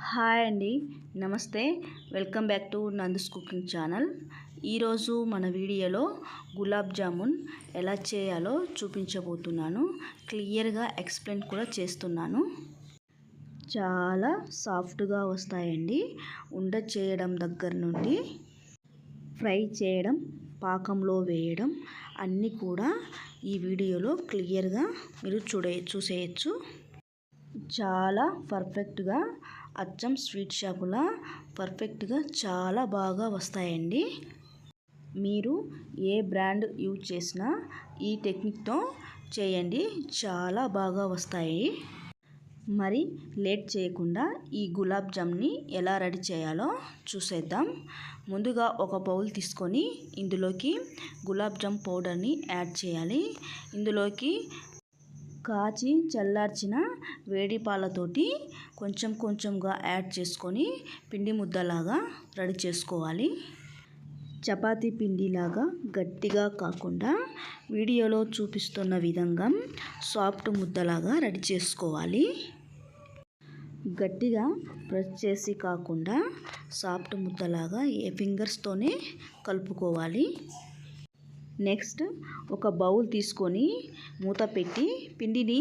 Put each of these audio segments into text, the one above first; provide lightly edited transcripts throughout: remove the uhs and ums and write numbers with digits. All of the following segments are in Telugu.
హాయ్ అండి, నమస్తే. Welcome back to Nandu's cooking channel. ఈరోజు మన వీడియోలో గులాబ్ జామున్ ఎలా చేయాలో చూపించబోతున్నాను. క్లియర్గా ఎక్స్ప్లెయిన్ కూడా చేస్తున్నాను. చాలా సాఫ్ట్గా వస్తాయండి. ఉండ చేయడం దగ్గర నుండి ఫ్రై చేయడం, పాకంలో వేయడం అన్నీ కూడా ఈ వీడియోలో క్లియర్గా మీరు చూసేయచ్చు. చాలా పర్ఫెక్ట్గా, అచ్చం స్వీట్ షాపులా పర్ఫెక్ట్గా చాలా బాగా వస్తాయండి. మీరు ఏ బ్రాండ్ యూజ్ చేసినా ఈ టెక్నిక్తో చేయండి, చాలా బాగా వస్తాయి. మరి లేట్ చేయకుండా ఈ గులాబ్ జామ్ని ఎలా రెడీ చేయాలో చూసేద్దాం. ముందుగా ఒక బౌల్ తీసుకొని ఇందులోకి గులాబ్ జామ్ పౌడర్ని యాడ్ చేయాలి. ఇందులోకి కాచి చల్లార్చిన వేడి పాలతోటి కొంచెం కొంచెంగా యాడ్ చేసుకొని పిండి ముద్దలాగా రెడీ చేసుకోవాలి. చపాతీ పిండిలాగా గట్టిగా కాకుండా వీడియోలో చూపిస్తున్న విధంగా సాఫ్ట్ ముద్దలాగా రెడీ చేసుకోవాలి. గట్టిగా ప్రెస్ చేసి కాకుండా సాఫ్ట్ ముద్దలాగా ఫింగర్స్తోనే కలుపుకోవాలి. నెక్స్ట్ ఒక బౌల్ తీసుకొని మూత పెట్టి పిండిని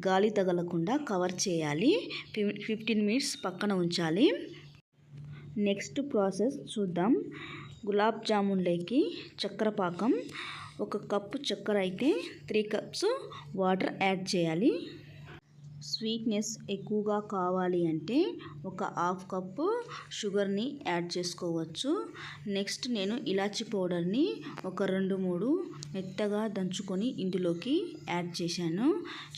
గాలి తగలకుండా కవర్ చేయాలి. 15 మినిట్స్ పక్కన ఉంచాలి. నెక్స్ట్ ప్రాసెస్ చూద్దాం. గులాబ్ జామున్లోకి చక్కెర పాకం, 1 కప్పు చక్కెర అయితే 3 కప్స్ వాటర్ యాడ్ చేయాలి. స్వీట్నెస్ ఎక్కువగా కావాలి అంటే 1/2 కప్పు షుగర్ని యాడ్ చేసుకోవచ్చు. నెక్స్ట్ నేను ఇలాచీ పౌడర్ని 2-3 మెత్తగా దంచుకొని ఇందులోకి యాడ్ చేశాను.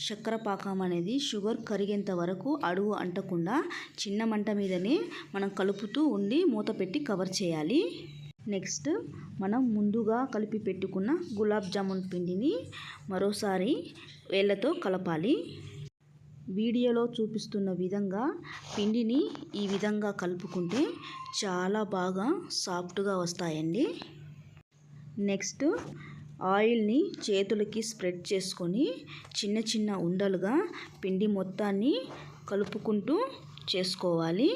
చక్కెర పాకం అనేది షుగర్ కరిగేంత వరకు అడుగు అంటకుండా చిన్న మంట మీదనే మనం కలుపుతూ ఉండి మూత పెట్టి కవర్ చేయాలి. నెక్స్ట్ మనం ముందుగా కలిపి పెట్టుకున్న గులాబ్ జామున్ పిండిని మరోసారి వేళ్ళతో కలపాలి. వీడియోలో చూపిస్తున్న విధంగా పిండిని ఈ విధంగా కలుపుకుంటే చాలా బాగా సాఫ్ట్గా వస్తాయండి. నెక్స్ట్ ఆయిల్ని చేతులకి స్ప్రెడ్ చేసుకొని చిన్న చిన్న ఉండలుగా పిండి మొత్తాన్ని కలుపుకుంటూ చేసుకోవాలి.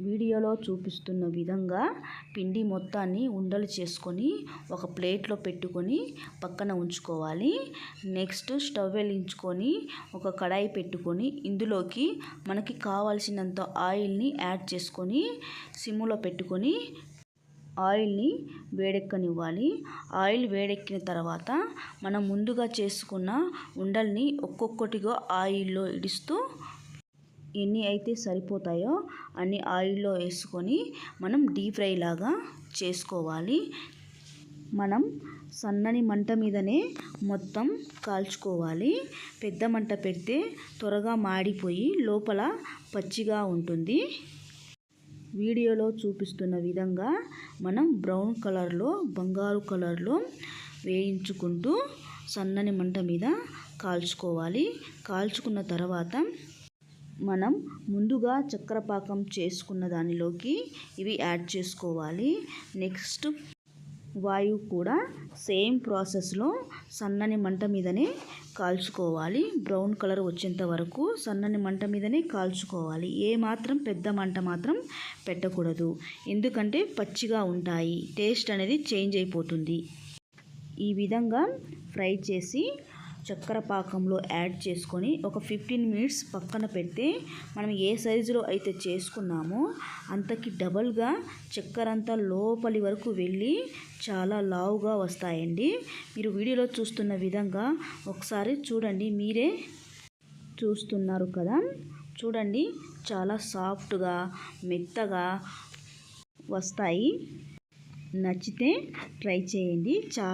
వీడియోలో చూపిస్తున్న విధంగా పిండి మొత్తాన్ని ఉండలు చేసుకొని ఒక ప్లేట్లో పెట్టుకొని పక్కన ఉంచుకోవాలి. నెక్స్ట్ స్టవ్ వెలిగించుకొని ఒక కడాయి పెట్టుకొని ఇందులోకి మనకి కావాల్సినంత ఆయిల్ని యాడ్ చేసుకొని సిమ్లో పెట్టుకొని ఆయిల్ని వేడెక్కనివ్వాలి. ఆయిల్ వేడెక్కిన తర్వాత మనం ముందుగా చేసుకున్న ఉండల్ని ఒక్కొక్కటిగా ఆయిల్లో ఇడుస్తూ ఎన్ని అయితే సరిపోతాయో అన్ని ఆయిల్లో వేసుకొని మనం డీప్ ఫ్రై లాగా చేసుకోవాలి. మనం సన్నని మంట మీదనే మొత్తం కాల్చుకోవాలి. పెద్ద మంట పెడితే త్వరగా మాడిపోయి లోపల పచ్చిగా ఉంటుంది. వీడియోలో చూపిస్తున్న విధంగా మనం బ్రౌన్ కలర్లో, బంగారు కలర్లో వేయించుకుంటూ సన్నని మంట మీద కాల్చుకోవాలి. కాల్చుకున్న తర్వాత మనం ముందుగా చక్కెర పాకం చేసుకున్న దానిలోకి ఇవి యాడ్ చేసుకోవాలి. నెక్స్ట్ వాయువు కూడా సేమ్ ప్రాసెస్లో సన్నని మంట మీదనే కాల్చుకోవాలి. బ్రౌన్ కలర్ వచ్చేంత వరకు సన్నని మంట మీదనే కాల్చుకోవాలి. మాత్రం పెద్ద మంట మాత్రం పెట్టకూడదు, ఎందుకంటే పచ్చిగా ఉంటాయి, టేస్ట్ అనేది చేంజ్ అయిపోతుంది. ఈ విధంగా ఫ్రై చేసి చక్కెర పాకంలో యాడ్ చేసుకొని ఒక 15 మినిట్స్ పక్కన పెడితే మనం ఏ సైజులో అయితే చేసుకున్నామో అంతకి డబల్గా చక్కెర అంతా లోపలి వరకు వెళ్ళి చాలా లావుగా వస్తాయండి. మీరు వీడియోలో చూస్తున్న విధంగా ఒకసారి చూడండి, మీరే చూస్తున్నారు కదా, చూడండి చాలా సాఫ్ట్గా మెత్తగా వస్తాయి. నచ్చితే ట్రై చేయండి.